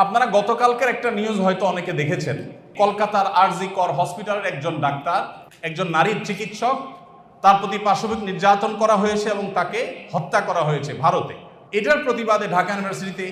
আপনারা গতকালকের একটা নিউজ হয়তো অনেকে দেখেছেন। কলকাতার আরজি কর হসপিটালের একজন ডাক্তার, একজন নারীর চিকিৎসক, তার প্রতি পাশবিক নির্যাতন করা হয়েছে এবং তাকে হত্যা করা হয়েছে ভারতে। এটার প্রতিবাদে ঢাকা ইউনিভার্সিটিতে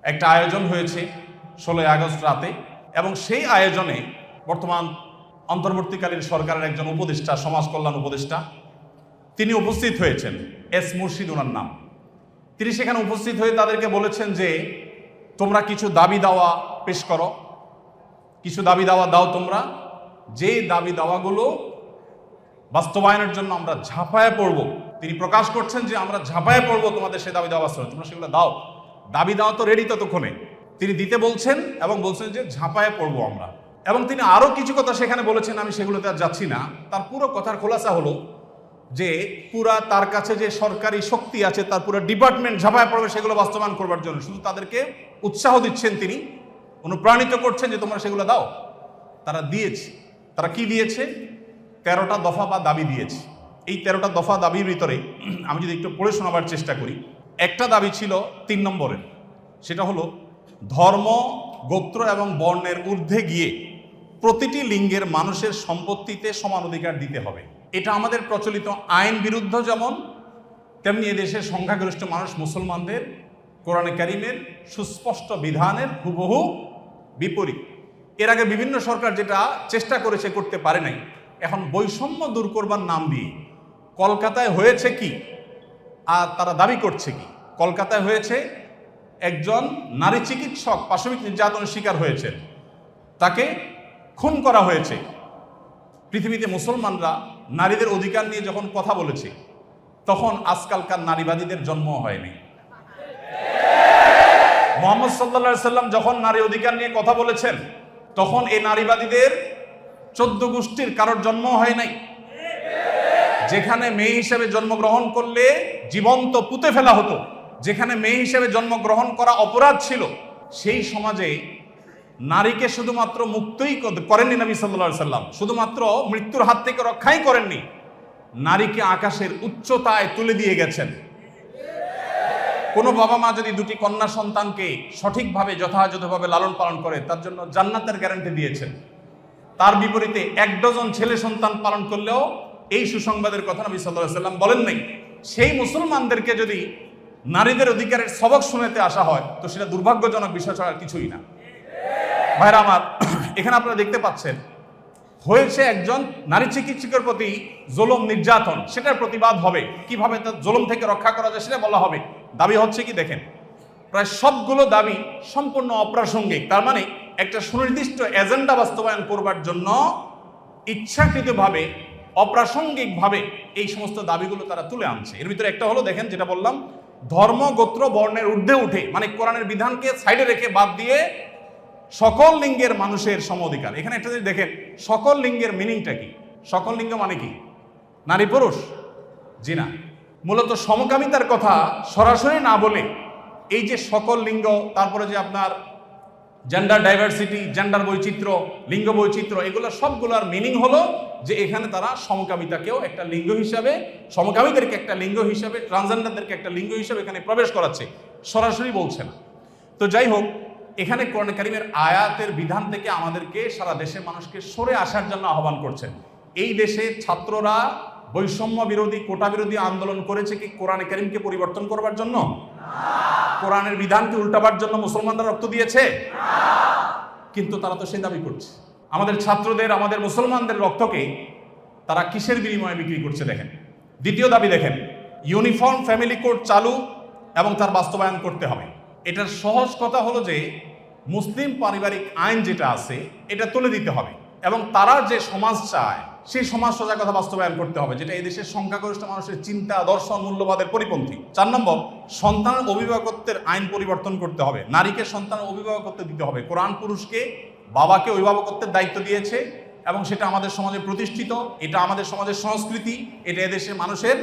একটা আয়োজন হয়েছে 16 আগস্ট রাতে, এবং সেই আয়োজনে বর্তমান অন্তর্বর্তীকালীন সরকারের একজন উপদেষ্টা, সমাজ কল্যাণ উপদেষ্টা, তিনি উপস্থিত হয়েছেন। এস মুর্শিদ ওনার নাম। তিনি সেখানে উপস্থিত হয়ে তাদেরকে বলেছেন যে তোমরা কিছু দাবি দাওয়া পেশ করো, কিছু দাবি দাওয়া দাও তোমরা, যে দাবি দাওয়াগুলো বাস্তবায়নের জন্য আমরা ঝাঁপায়ে পড়ব। তিনি প্রকাশ করছেন যে আমরা ঝাঁপায়ে পড়ব তোমাদের সেই দাবি দাওয়া বাস্তবায়ন, তোমরা সেগুলো দাও। দাবি দাওয়া তো রেডি ততক্ষণে, তিনি দিতে বলছেন এবং বলছেন যে ঝাঁপায়ে পড়ব আমরা। এবং তিনি আরও কিছু কথা সেখানে বলেছেন, আমি সেগুলোতে আর যাচ্ছি না। তার পুরো কথার খোলাসা হলো যে পুরা তার কাছে যে সরকারি শক্তি আছে, তার পুরো ডিপার্টমেন্ট ঝাঁপায় পড়বে সেগুলো বাস্তবায়ন করবার জন্য। শুধু তাদেরকে উৎসাহ দিচ্ছেন, তিনি অনুপ্রাণিত করছেন যে তোমরা সেগুলো দাও। তারা দিয়েছে। তারা কি দিয়েছে? 13টা দফা বা দাবি দিয়েছে। এই 13টা দফা দাবির ভিতরে আমি যদি একটু পড়ে শোনাবার চেষ্টা করি, একটা দাবি ছিল 3 নম্বরের, সেটা হলো ধর্ম, গোত্র এবং বর্ণের ঊর্ধ্বে গিয়ে প্রতিটি লিঙ্গের মানুষের সম্পত্তিতে সমান অধিকার দিতে হবে। এটা আমাদের প্রচলিত আইন বিরুদ্ধ যেমন, তেমনি এদেশের সংখ্যাগরিষ্ঠ মানুষ মুসলমানদের কোরআনে কারিমের সুস্পষ্ট বিধানের হুবহু বিপরীত। এর আগে বিভিন্ন সরকার যেটা চেষ্টা করেছে, করতে পারে নাই। এখন বৈষম্য দূর করবার নাম দিয়ে কলকাতায় হয়েছে কি, আর তারা দাবি করছে কি? কলকাতায় হয়েছে একজন নারী চিকিৎসক পাশবিক নির্যাতনের শিকার হয়েছেন, তাকে খুন করা হয়েছে। পৃথিবীতে মুসলমানরা নারীদের অধিকার নিয়ে যখন কথা বলেছে, তখন আজকালকার নারীবাদীদের জন্ম হয়নি। মুহাম্মদ সাল্লাল্লাহু আলাইহি সাল্লাম যখন নারী অধিকার নিয়ে কথা বলেছেন, তখন এই নারীবাদীদের 14 গোষ্ঠীর কারোর জন্ম হয় নাই। যেখানে মেয়ে হিসেবে জন্মগ্রহণ করলে জীবন্ত পুঁতে ফেলা হতো, যেখানে মেয়ে হিসেবে জন্মগ্রহণ করা অপরাধ ছিল, সেই সমাজে নারীকে শুধুমাত্র মুক্তই করেননি নবী সাল্লাল্লাহু আলাইহি সাল্লাম, শুধুমাত্র মৃত্যুর হাত থেকে রক্ষাই করেননি, নারীকে আকাশের উচ্চতায় তুলে দিয়ে গেছেন। কোনো বাবা মা যদি 2টি কন্যা সন্তানকে সঠিকভাবে যথাযথভাবে লালন পালন করে, তার জন্য জান্নাতের গ্যারান্টি দিয়েছেন। তার বিপরীতে 1 ডজন ছেলে সন্তান পালন করলেও এই সুসংবাদের কথা নবী সাল্লাল্লাহু আলাইহি সাল্লাম বলেন নাই। সেই মুসলমানদেরকে যদি নারীদের অধিকারের সবক শুনাতে আসা হয়, তো সেটা দুর্ভাগ্যজনক বিষয় ছাড়া কিছুই না। ভাইরা আমার, এখানে আপনারা দেখতে পাচ্ছেন হয়েছে একজন নারী চিকিৎসকের প্রতি জুলুম নির্যাতন, সেটার প্রতিবাদ হবে। কিভাবে তার জুলুম থেকে রক্ষা করা যায় সেটা বলা হবে। দাবি হচ্ছে কি দেখেন, প্রায় সবগুলো দাবি সম্পূর্ণ অপ্রাসঙ্গিক। তার মানে একটা সুনির্দিষ্ট এজেন্ডা বাস্তবায়ন করবার জন্য ইচ্ছাকৃতভাবে অপ্রাসঙ্গিকভাবে এই সমস্ত দাবিগুলো তারা তুলে আনছে। এর ভিতরে একটা হলো, দেখেন যেটা বললাম, ধর্ম, গোত্র, বর্ণের ঊর্ধ্বে উঠে, মানে কোরআনের বিধানকে সাইডে রেখে বাদ দিয়ে সকল লিঙ্গের মানুষের সম অধিকার। এখানে একটা যদি দেখেন, সকল লিঙ্গের মিনিংটা কি? সকল লিঙ্গ মানে কি? নারী পুরুষ? জি না। মূলত সমকামিতার কথা সরাসরি না বলে এই যে সকল লিঙ্গ, তারপরে যে আপনার জেন্ডার ডাইভার্সিটি, জেন্ডার বৈচিত্র্য, লিঙ্গ বৈচিত্র্য, এগুলো সবগুলোর মিনিং হলো যে এখানে তারা সমকামিতাকেও একটা লিঙ্গ হিসাবে, সমকামীদেরকে একটা লিঙ্গ হিসাবে, ট্রান্সজেন্ডারদেরকে একটা লিঙ্গ হিসাবে এখানে প্রবেশ করাচ্ছে, সরাসরি বলছে না। তো যাই হোক, এখানে কোরআন কারীমের আয়াতের বিধান থেকে আমাদেরকে, সারা দেশের মানুষকে সরে আসার জন্য আহ্বান করছেন। এই দেশে ছাত্ররা বৈষম্য বিরোধী, কোটা বিরোধী আন্দোলন করেছে কি কোরআন কারীমকে পরিবর্তন করবার জন্য? কোরআনের বিধানকে উল্টাবার জন্য মুসলমানরা রক্ত দিয়েছে? কিন্তু তারা তো সেই দাবি করছে। আমাদের ছাত্রদের, আমাদের মুসলমানদের রক্তকে তারা কিসের বিনিময়ে বিক্রি করছে দেখেন। দ্বিতীয় দাবি দেখেন, ইউনিফর্ম ফ্যামিলি কোড চালু এবং তার বাস্তবায়ন করতে হবে। এটার সহজ কথা হলো যে মুসলিম পারিবারিক আইন যেটা আছে এটা তুলে দিতে হবে, এবং তারা যে সমাজ চায় সেই সমাজ সোজা কথা বাস্তবায়ন করতে হবে, যেটা এই দেশের সংখ্যাগরিষ্ঠ মানুষের চিন্তা, দর্শন, মূল্যবাদের পরিপন্থী। 4 নম্বর, সন্তানের অভিভাবকত্বের আইন পরিবর্তন করতে হবে। নারীকে সন্তানের অভিভাবকত্ব দিতে হবে। কোরআন পুরুষকে, বাবাকে অভিভাবকত্বের দায়িত্ব দিয়েছে, এবং সেটা আমাদের সমাজে প্রতিষ্ঠিত। এটা আমাদের সমাজের সংস্কৃতি, এটা এদেশের মানুষের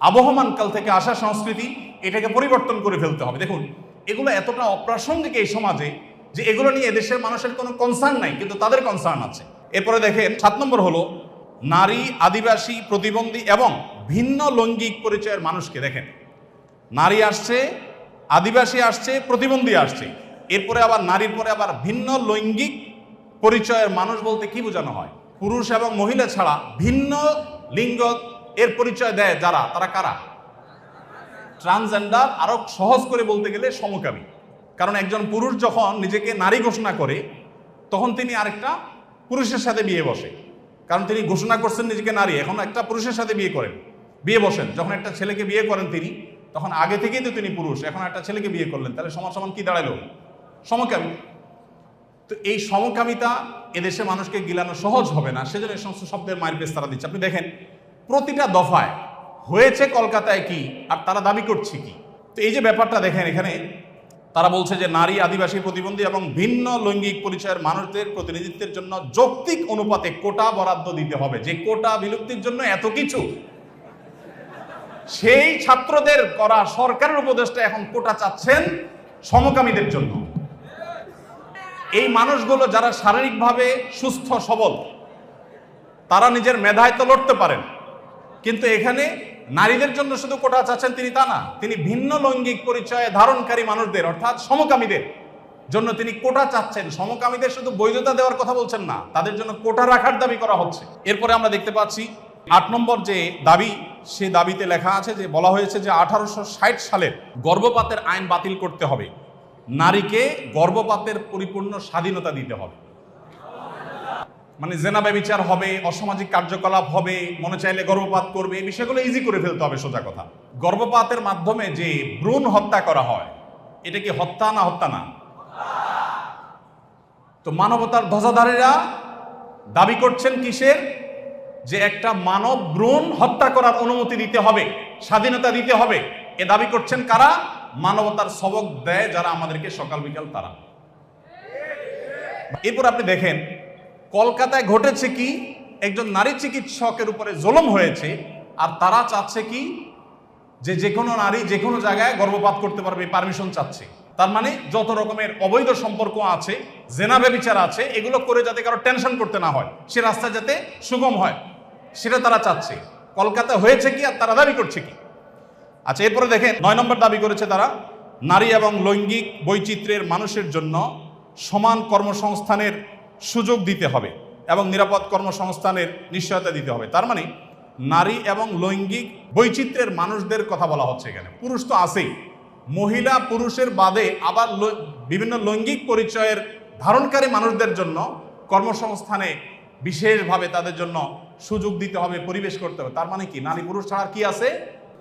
আবহমানকাল থেকে আসা সংস্কৃতি। এটাকে পরিবর্তন করে ফেলতে হবে। দেখুন, এগুলো এতটা অপ্রাসঙ্গিক এই সমাজে যে এগুলো নিয়ে এদেশের মানুষের কোনো কনসার্ন নাই, কিন্তু তাদের কনসার্ন আছে। এরপরে দেখেন 7 নম্বর হলো নারী, আদিবাসী, প্রতিবন্ধী এবং ভিন্ন লৈঙ্গিক পরিচয়ের মানুষকে, দেখেন নারী আসছে, আদিবাসী আসছে, প্রতিবন্ধী আসছে, এরপরে আবার নারীর পরে আবার ভিন্ন লৈঙ্গিক পরিচয়ের মানুষ বলতে কি বোঝানো হয়? পুরুষ এবং মহিলা ছাড়া ভিন্ন লিঙ্গ এর পরিচয় দেয় যারা, তারা কারা? ট্রান্সজেন্ডার। আরো সহজ করে বলতে গেলে সমকামী। কারণ একজন পুরুষ যখন নিজেকে নারী ঘোষণা করে তখন তিনি আরেকটা পুরুষের সাথে বিয়ে বসে, কারণ তিনি ঘোষণা করছেন নিজেকে নারী, এখন একটা পুরুষের সাথে বিয়ে বসেন। যখন একটা ছেলেকে বিয়ে করেন তিনি, তখন আগে থেকেই তো তিনি পুরুষ, এখন একটা ছেলেকে বিয়ে করলেন, তাহলে সমান সমান কি দাঁড়ালো? সমকামী। তো এই সমকামিতা এদেশে মানুষকে গিলানো সহজ হবে না, সেজন্য এই সমস্ত শব্দের মায়ের পেশ তারা দিচ্ছে। আপনি দেখেন প্রতিটা দফায় হয়েছে কলকাতায় কি আর তারা দাবি করছে কি। তো এই যে ব্যাপারটা দেখেন, এখানে তারা বলছে যে নারী, আদিবাসী, প্রতিবন্ধী এবং ভিন্ন লৈঙ্গিক পরিচয়ের মানুষদের প্রতিনিধিত্বের জন্য যৌক্তিক অনুপাতে কোটা বরাদ্দ দিতে হবে। যে কোটা বিলুপ্তির জন্য এত কিছু, সেই ছাত্রদের করা সরকারের উপদেষ্টা এখন কোটা চাচ্ছেন সমকামীদের জন্য। এই মানুষগুলো যারা শারীরিকভাবে সুস্থ সবল, তারা নিজের মেধায় তো লড়তে পারেন, কিন্তু এখানে নারীদের জন্য শুধু কোটা চাচ্ছেন তিনি তা না, তিনি ভিন্ন লৈঙ্গিক পরিচয় ধারণকারী মানুষদের অর্থাৎ সমকামীদের জন্য তিনি কোটা চাচ্ছেন। সমকামীদের শুধু বৈধতা দেওয়ার কথা বলছেন না, তাদের জন্য কোটা রাখার দাবি করা হচ্ছে। এরপরে আমরা দেখতে পাচ্ছি 8 নম্বর যে দাবি, সে দাবিতে লেখা আছে যে বলা হয়েছে যে 1860 সালের গর্ভপাতের আইন বাতিল করতে হবে, নারীকে গর্ভপাতের পরিপূর্ণ স্বাধীনতা দিতে হবে। মানে জেনা ব্যভিচার হবে, অসামাজিক কার্যকলাপ হবে, মনে চাইলে গর্ভপাত করবে, এই বিষয়গুলো ইজি করে ফেলতে হবে। সোজা কথা, গর্ভপাতের মাধ্যমে যে ভ্রূণ হত্যা করা হয়, এটা কি হত্যা না? হত্যা না। তো মানবতার ধ্বজাধারীরা দাবি করছেন কিসের? যে একটা মানব ভ্রূণ হত্যা করার অনুমতি দিতে হবে, স্বাধীনতা দিতে হবে। এ দাবি করছেন কারা? মানবতার সবক দেয় যারা আমাদেরকে সকাল বিকাল তারা। এরপর আপনি দেখেন কলকাতায় ঘটেছে কি, একজন নারী চিকিৎসকের উপরে জুলুম হয়েছে, আর তারা চাচ্ছে কি যে কোনো নারী যে কোনো জায়গায় গর্ভপাত করতে পারবে, পারমিশন চাচ্ছে। তার মানে যত রকমের অবৈধ সম্পর্ক আছে, জেনা ব্যভিচার আছে, এগুলো করে যাতে কারো টেনশন করতে না হয়, সে রাস্তা যাতে সুগম হয়, সেটা তারা চাচ্ছে। কলকাতা হয়েছে কি আর তারা দাবি করছে কি? আচ্ছা, এরপরে দেখেন 9 নম্বর দাবি করেছে তারা, নারী এবং লৈঙ্গিক বৈচিত্র্যের মানুষের জন্য সমান কর্মসংস্থানের সুযোগ দিতে হবে এবং নিরাপদ কর্মসংস্থানের নিশ্চয়তা দিতে হবে। তার মানে নারী এবং লৈঙ্গিক বৈচিত্র্যের মানুষদের কথা বলা হচ্ছে এখানে। পুরুষ তো আছেই, মহিলা পুরুষের বাদে আবার বিভিন্ন লৈঙ্গিক পরিচয়ের ধারণকারী মানুষদের জন্য কর্মসংস্থানে বিশেষভাবে তাদের জন্য সুযোগ দিতে হবে, পরিবেশ করতে হবে। তার মানে কি নারী পুরুষ ছাড়া কি আছে?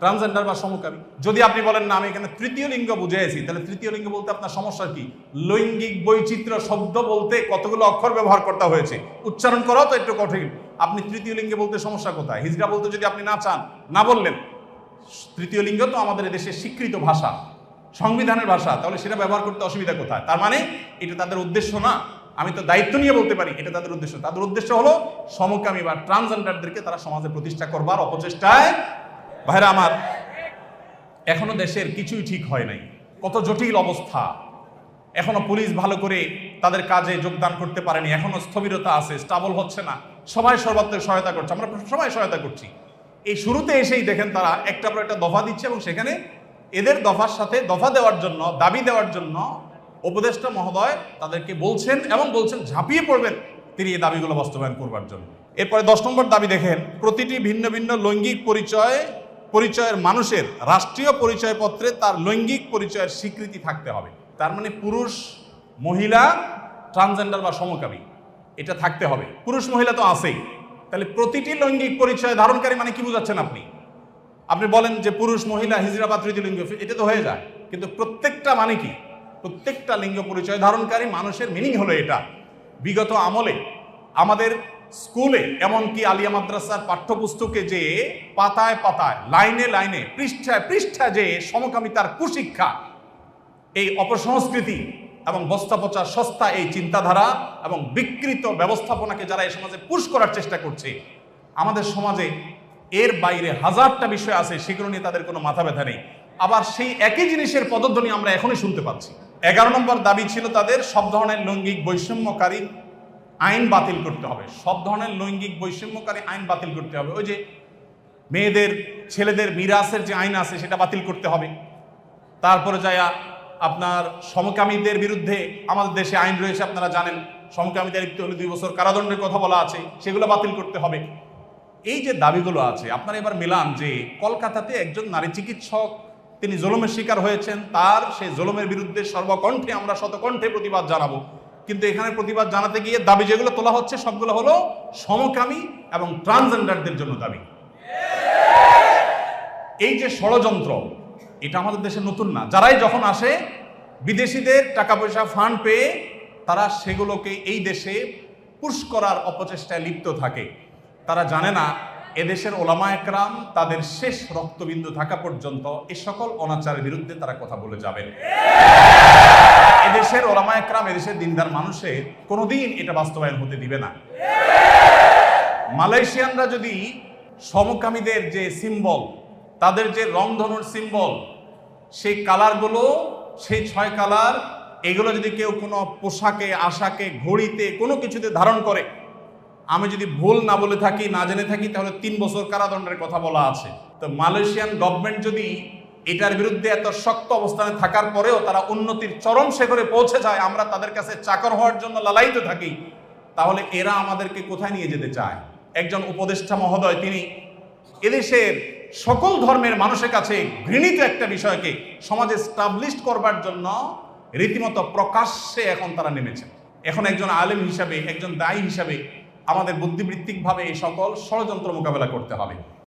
ট্রান্সজেন্ডার বা সমকামী। যদি আপনি বলেন না আমি এখানে তৃতীয় লিঙ্গ বুঝেছি, তাহলে তৃতীয় লিঙ্গ বলতে আপনার সমস্যা কি? লৈঙ্গিক বৈচিত্র্য শব্দ বলতে কতগুলো অক্ষর ব্যবহার করতে হয়েছে, উচ্চারণ করাও তো একটু কঠিন। আপনি তৃতীয় লিঙ্গে বলতে সমস্যা কোথায়? হিজড়া বলতে যদি আপনি না চান, না বললেন। তৃতীয় লিঙ্গ তো আমাদের দেশের স্বীকৃত ভাষা, সংবিধানের ভাষা, তাহলে সেটা ব্যবহার করতে অসুবিধা কোথায়? তার মানে এটা তাদের উদ্দেশ্য না। আমি তো দায়িত্ব নিয়ে বলতে পারি এটা তাদের উদ্দেশ্য। তাদের উদ্দেশ্য হলো সমকামী বা ট্রান্সজেন্ডারদেরকে তারা সমাজে প্রতিষ্ঠা করবার অপচেষ্টায়। ভাইরা আমার, এখনো দেশের কিছুই ঠিক হয় নাই, কত জটিল অবস্থা। এখনো পুলিশ ভালো করে তাদের কাজে যোগদান করতে পারেনি, এখনো স্থবিরতা আছে, স্টাবল হচ্ছে না। সবাই সর্বাত্মক সহায়তা করছে, আমরা সবাই সহায়তা করছি। এই শুরুতে এসেই দেখেন তারা একটা পর একটা দফা দিচ্ছে এবং সেখানে এদের দফার সাথে দফা দেওয়ার জন্য, দাবি দেওয়ার জন্য উপদেষ্টা মহোদয় তাদেরকে বলছেন এবং বলছেন ঝাঁপিয়ে পড়বেন তিনি এই দাবিগুলো বাস্তবায়ন করবার জন্য। এরপরে 10 নম্বর দাবি দেখেন, প্রতিটি ভিন্ন ভিন্ন লৈঙ্গিক পরিচয়ের মানুষের রাষ্ট্রীয় পরিচয়পত্রে তার লৈঙ্গিক পরিচয়ের স্বীকৃতি থাকতে হবে। তার মানে পুরুষ, মহিলা, ট্রান্সজেন্ডার বা সমকামী এটা থাকতে হবে। পুরুষ মহিলা তো আছেই, তাহলে প্রতিটি লৈঙ্গিক পরিচয় ধারণকারী মানে কি বোঝাচ্ছেন আপনি? আপনি বলেন যে পুরুষ, মহিলা, হিজড়া বা তৃতীয় লিঙ্গ, এটা তো হয়ে যায়, কিন্তু প্রত্যেকটা মানে কি? প্রত্যেকটা লিঙ্গ পরিচয় ধারণকারী মানুষের মিনিং হলো এটা। বিগত আমলে আমাদের স্কুলে, এমনকি আলিয়া মাদ্রাসার পাঠ্যপুস্তকে যে পাতায় পাতায়, লাইনে লাইনে, পৃষ্ঠায় পৃষ্ঠায় যে সমকামিতার কুশিক্ষা, এই অপসংস্কৃতি এবং বস্তা পচা সস্তা এই চিন্তাধারা এবং বিকৃত ব্যবস্থাপনাকে যারা এই সমাজে পুশ করার চেষ্টা করছে, আমাদের সমাজে এর বাইরে হাজারটা বিষয় আছে, সেগুলো নিয়ে তাদের কোনো মাথা ব্যথা নেই। আবার সেই একই জিনিসের পদধ্বনি আমরা এখনই শুনতে পাচ্ছি। 11 নম্বর দাবি ছিল তাদের, সব ধরনের লৈঙ্গিক বৈষম্যকারী আইন বাতিল করতে হবে। সব ধরনের লৈঙ্গিক বৈষম্যকারী আইন বাতিল করতে হবে। ওই যে মেয়েদের, ছেলেদের মিরাসের যে আইন আছে সেটা বাতিল করতে হবে। তারপরে যায়া আপনার সমকামীদের বিরুদ্ধে আমাদের দেশে আইন রয়েছে, আপনারা জানেন। সমকামীদের লিপ্ত হলে 2 বছর কারাদণ্ডের কথা বলা আছে, সেগুলো বাতিল করতে হবে। এই যে দাবিগুলো আছে, আপনারা এবার মিলান যে কলকাতাতে একজন নারী চিকিৎসক তিনি জুলুমের শিকার হয়েছেন, তার সেই জুলুমের বিরুদ্ধে সর্বকণ্ঠে আমরা শতকণ্ঠে প্রতিবাদ জানাবো। কিন্তু এখানে প্রতিবাদ জানাতে গিয়ে দাবি যেগুলো তোলা হচ্ছে সবগুলো হলো সমকামী এবং ট্রান্সজেন্ডারদের জন্য দাবি। এই যে ষড়যন্ত্র, এটা আমাদের দেশে নতুন না। যারাই যখন আসে বিদেশিদের টাকা পয়সা ফান্ড পেয়ে তারা সেগুলোকে এই দেশে পুশ করার অপচেষ্টায় লিপ্ত থাকে। তারা জানে না এদেশের ওলামা একরাম তাদের শেষ রক্তবিন্দু থাকা পর্যন্ত এই সকল অনাচারের বিরুদ্ধে তারা কথা বলে যাবেন। এদেশের ওলামা একরাম, এদেশের দিনদার মানুষের কোনোদিন এটা বাস্তবায়ন হতে দিবে না। মালয়েশিয়ানরা যদি সমকামীদের যে সিম্বল, তাদের যে রংধনুর সিম্বল, সেই কালারগুলো, সেই 6 কালার, এগুলো যদি কেউ কোনো পোশাকে, আশাকে, ঘড়িতে, কোনো কিছুতে ধারণ করে, আমি যদি ভুল না বলে থাকি, না জেনে থাকি, তাহলে 3 বছর কারাদণ্ডের কথা বলা আছে। তো মালয়েশিয়ান গভর্নমেন্ট যদি এটার বিরুদ্ধে এত শক্ত অবস্থানে থাকার পরেও তারা উন্নতির চরম শিখরে পৌঁছে যায়, আমরা তাদের কাছে চাকর হওয়ার জন্য লালায়িত থাকি, তাহলে এরা আমাদেরকে কোথায় নিয়ে যেতে চায়? একজন উপদেষ্টা মহোদয় তিনি এদেশের সকল ধর্মের মানুষের কাছে ঘৃণিত একটা বিষয়কে সমাজে স্টাবলিশ করবার জন্য রীতিমতো প্রকাশ্যে এখন তারা নেমেছে। এখন একজন আলেম হিসাবে, একজন দায়ী হিসাবে আমাদের বুদ্ধিবৃত্তিকভাবে এই সকল ষড়যন্ত্র মোকাবেলা করতে হবে।